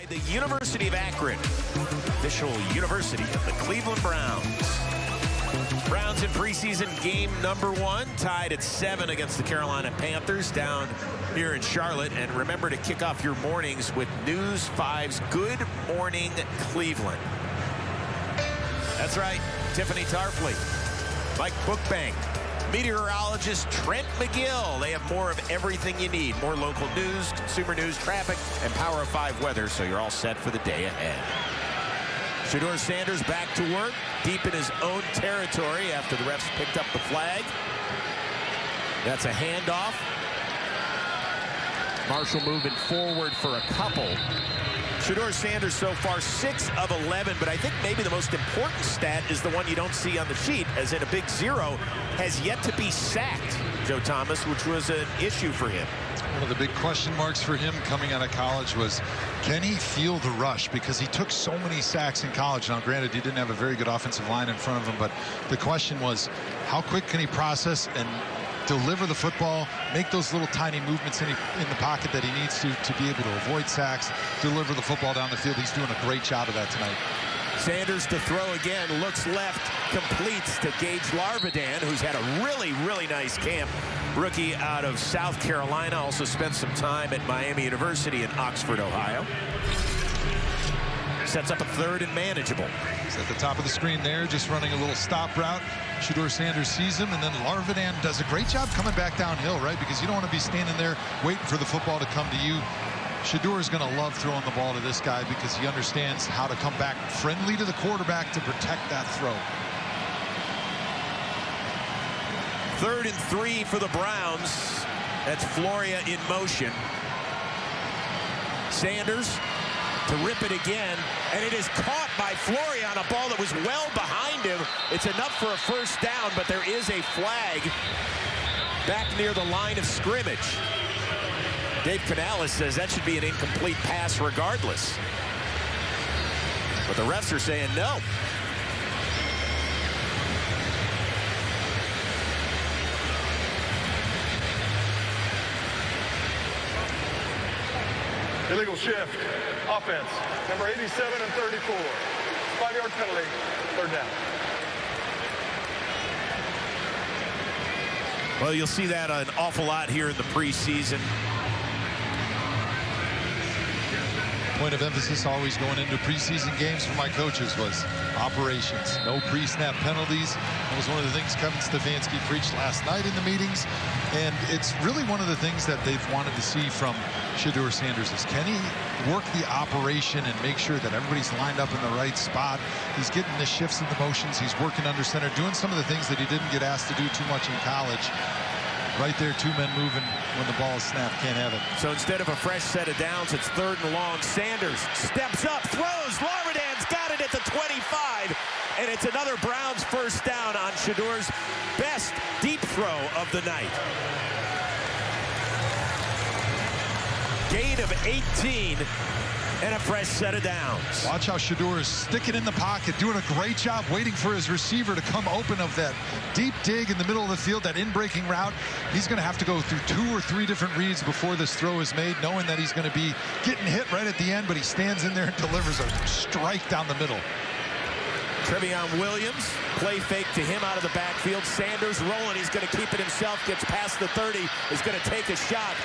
The University of Akron, official university of the Cleveland Browns. Browns in preseason game number 1, tied at 7 against the Carolina Panthers down here in Charlotte. And remember to kick off your mornings with News 5's Good Morning Cleveland. That's right, Tiffany Tarpley, Mike Bookbank, meteorologist Trent McGill. They have more of everything you need. More local news, consumer news, traffic, and Power of 5 weather, so you're all set for the day ahead. Sheduer Sanders back to work, deep in his own territory after the refs picked up the flag. That's a handoff. Marshall moving forward for a couple. Sheduer Sanders so far 6 of 11, but I think maybe the most important stat is the one you don't see on the sheet, as in a big 0, has yet to be sacked, Joe Thomas, which was an issue for him. One of the big question marks for him coming out of college was, can he feel the rush? Because he took so many sacks in college. Now, granted, he didn't have a very good offensive line in front of him, but the question was, how quick can he process and deliver the football, make those little tiny movements in the pocket that he needs to be able to avoid sacks, deliver the football down the field. He's doing a great job of that tonight. Sanders to throw again, looks left, completes to Gage Larvidan, who's had a really nice camp. Rookie out of South Carolina, also spent some time at Miami University in Oxford, Ohio. Sets up a 3rd and manageable. He's at the top of the screen there, just running a little stop route. Sheduer Sanders sees him, and then Larvidan does a great job coming back downhill, right? Because you don't want to be standing there waiting for the football to come to you. Sheduer is going to love throwing the ball to this guy because he understands how to come back friendly to the quarterback to protect that throw. 3rd and 3 for the Browns. That's Floria in motion. Sanders to rip it again, and it is caught by Floria on a ball that was well behind him. It's enough for a 1st down, but there is a flag back near the line of scrimmage. Dave Canales says that should be an incomplete pass regardless. But the refs are saying no. Illegal shift, offense, number 87 and 34. 5-yard penalty, 3rd down. Well, you'll see that an awful lot here in the preseason. Point of emphasis always going into preseason games for my coaches was operations. No pre-snap penalties. That was one of the things Kevin Stefanski preached last night in the meetings. And it's really one of the things that they've wanted to see from Sheduer Sanders is, can he work the operation and make sure that everybody's lined up in the right spot? He's getting the shifts and the motions. He's working under center, doing some of the things that he didn't get asked to do too much in college. Right there, 2 men moving when the ball is snapped. Can't have it. So instead of a fresh set of downs, it's 3rd and long. Sanders steps up, throws. Larvidan's got it at the 25. And it's another Browns 1st down on Sheduer's best deep throw of the night. Gain of 18 and a fresh set of downs. Watch how Sheduer is sticking in the pocket, doing a great job waiting for his receiver to come open of that deep dig in the middle of the field, that in-breaking route. He's going to have to go through 2 or 3 different reads before this throw is made, knowing that he's going to be getting hit right at the end, but he stands in there and delivers a strike down the middle. Trevion Williams, play fake to him out of the backfield. Sanders rolling, he's going to keep it himself, gets past the 30, is going to take a shot.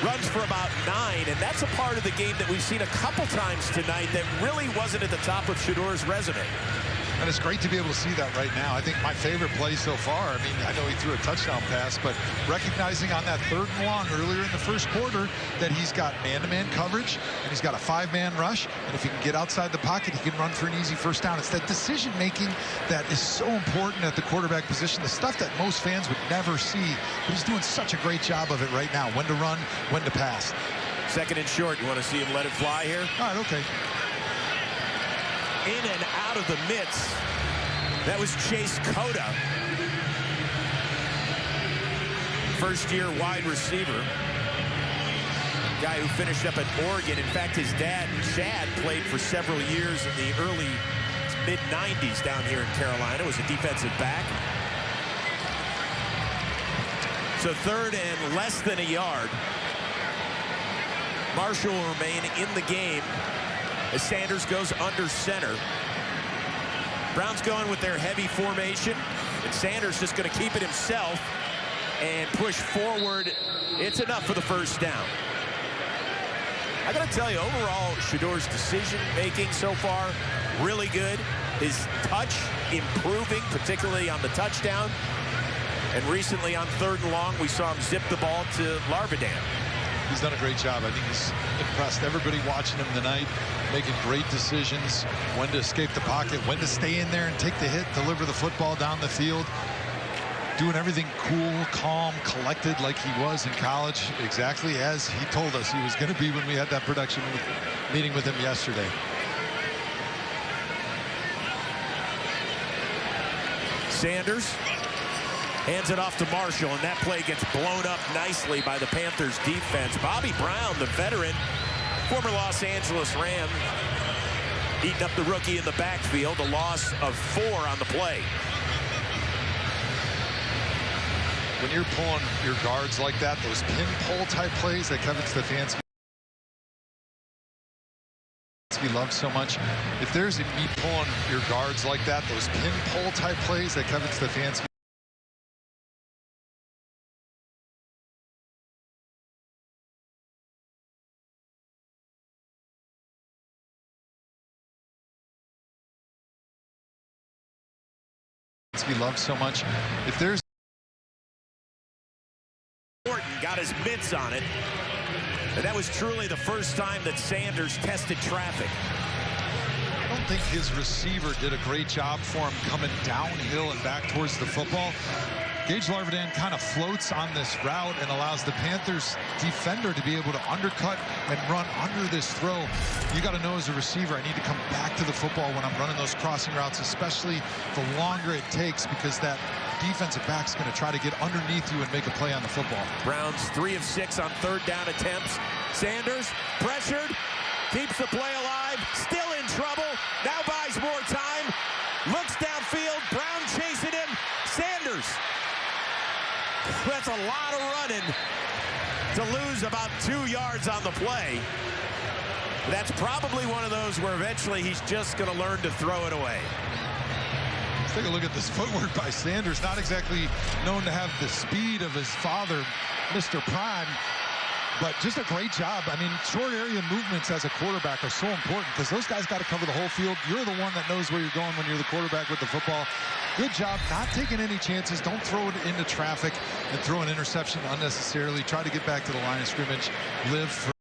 Runs for about 9, and that's a part of the game that we've seen a couple times tonight that really wasn't at the top of Sheduer's resume. And it's great to be able to see that right now. I think my favorite play so far, I mean, I know he threw a touchdown pass, but recognizing on that 3rd and long earlier in the 1st quarter that he's got man-to-man coverage and he's got a 5-man rush, and if he can get outside the pocket, he can run for an easy 1st down. It's that decision-making that is so important at the quarterback position, the stuff that most fans would never see, but he's doing such a great job of it right now. When to run, when to pass. 2nd and short. You want to see him let it fly here? All right, okay. In and out of the midst. That was Chase Cota. 1st-year wide receiver. Guy who finished up at Oregon. In fact, his dad, Chad, played for several years in the early mid-90s down here in Carolina. Was a defensive back. So 3rd and less than a yard. Marshall will remain in the game as Sanders goes under center. Browns going with their heavy formation, and Sanders just going to keep it himself and push forward. It's enough for the first down. I got to tell you, overall, Sheduer's decision-making so far, really good. His touch improving, particularly on the touchdown. And recently on 3rd and long, we saw him zip the ball to Larvidan. He's done a great job. I think he's impressed everybody watching him tonight, making great decisions, when to escape the pocket, when to stay in there and take the hit, deliver the football down the field, doing everything cool, calm, collected like he was in college, exactly as he told us he was going to be when we had that production meeting with him yesterday. Sanders hands it off to Marshall, and that play gets blown up nicely by the Panthers defense. Bobby Brown, the veteran, former Los Angeles Ram, eating up the rookie in the backfield, a loss of 4 on the play. When you're pulling your guards like that, those pin pull type plays that Kevin Stefanski loves so much, if there's me pulling your guards like that, those pin pull type plays that Kevin Stefanski loves so much, if there's got his mitts on it, and that was truly the first time that Sanders tested traffic. I don't think his receiver did a great job for him coming downhill and back towards the football. Gage Larvidan kind of floats on this route and allows the Panthers defender to be able to undercut and run under this throw. You got to know as a receiver, I need to come back to the football when I'm running those crossing routes, especially the longer it takes, because that defensive back's going to try to get underneath you and make a play on the football. Browns 3 of 6 on 3rd down attempts. Sanders pressured, keeps the play alive, still in trouble, now buys more time, looks downfield, Brown chasing him, Sanders. That's a lot of running to lose about 2 yards on the play. That's probably one of those where eventually he's just going to learn to throw it away. Let's take a look at this footwork by Sanders. Not exactly known to have the speed of his father, Mr. Prime, but just a great job. I mean, short area movements as a quarterback are so important because those guys got to cover the whole field. You're the one that knows where you're going when you're the quarterback with the football. Good job not taking any chances. Don't throw it into traffic and throw an interception unnecessarily. Try to get back to the line of scrimmage. Live for